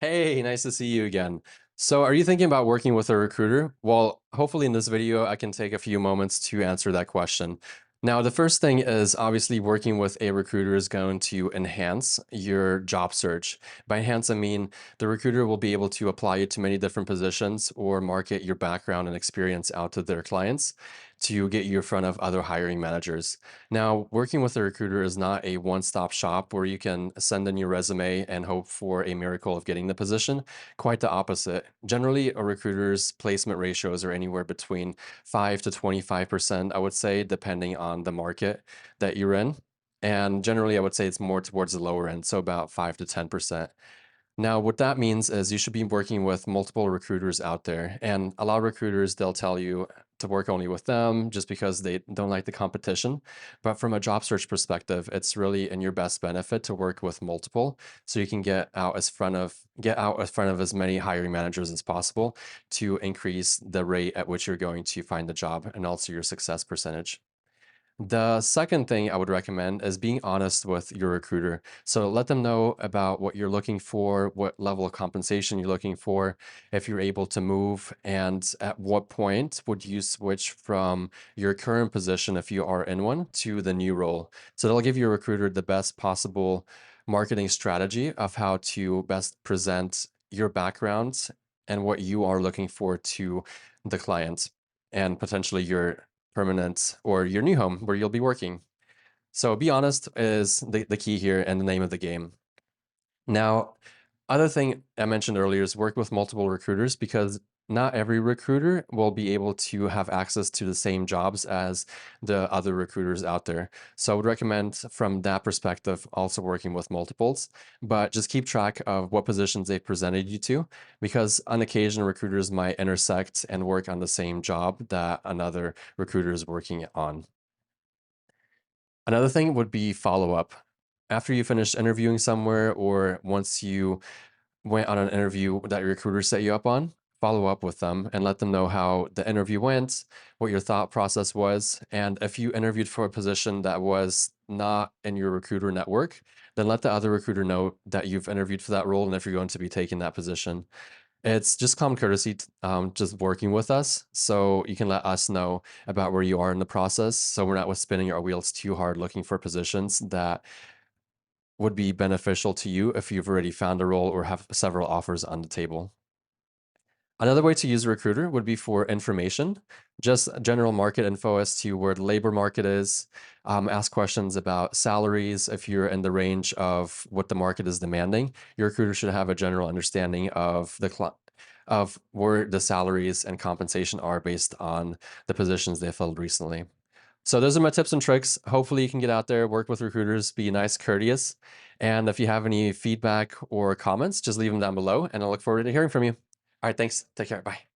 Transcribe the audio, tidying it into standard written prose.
Hey, nice to see you again. So, are you thinking about working with a recruiter? Well, hopefully in this video, I can take a few moments to answer that question. Now, the first thing is obviously working with a recruiter is going to enhance your job search. By enhance, I mean the recruiter will be able to apply you to many different positions or market your background and experience out to their clients to get you in front of other hiring managers. Now, working with a recruiter is not a one-stop shop where you can send in your resume and hope for a miracle of getting the position. Quite the opposite. Generally, a recruiter's placement ratios are anywhere between 5 to 25%, I would say, depending on the market that you're in. And generally, I would say it's more towards the lower end, so about 5 to 10%. Now, what that means is you should be working with multiple recruiters out there. And a lot of recruiters, they'll tell you to work only with them just because they don't like the competition. But from a job search perspective, it's really in your best benefit to work with multiple so you can get out in front of as many hiring managers as possible to increase the rate at which you're going to find the job and also your success percentage. The second thing I would recommend is being honest with your recruiter. So let them know about what you're looking for, what level of compensation you're looking for, if you're able to move, and at what point would you switch from your current position, if you are in one, to the new role. So they'll give your recruiter the best possible marketing strategy of how to best present your background and what you are looking for to the client and potentially your permanent or your new home where you'll be working. So be honest is the key here and the name of the game. Now, other thing I mentioned earlier is work with multiple recruiters because not every recruiter will be able to have access to the same jobs as the other recruiters out there. So I would recommend from that perspective also working with multiples, but just keep track of what positions they've presented you to because on occasion recruiters might intersect and work on the same job that another recruiter is working on. Another thing would be follow up. After you finish interviewing somewhere or once you went on an interview that your recruiter set you up on, follow up with them and let them know how the interview went, what your thought process was. And if you interviewed for a position that was not in your recruiter network, then let the other recruiter know that you've interviewed for that role and if you're going to be taking that position. It's just common courtesy, just working with us, so you can let us know about where you are in the process, so we're not spinning our wheels too hard looking for positions that would be beneficial to you if you've already found a role or have several offers on the table. Another way to use a recruiter would be for information, just general market info as to where the labor market is. Ask questions about salaries if you're in the range of what the market is demanding. Your recruiter should have a general understanding of of where the salaries and compensation are based on the positions they filled recently. So those are my tips and tricks. Hopefully you can get out there, work with recruiters, be nice, courteous. And if you have any feedback or comments, just leave them down below and I look forward to hearing from you. All right, thanks. Take care. Bye.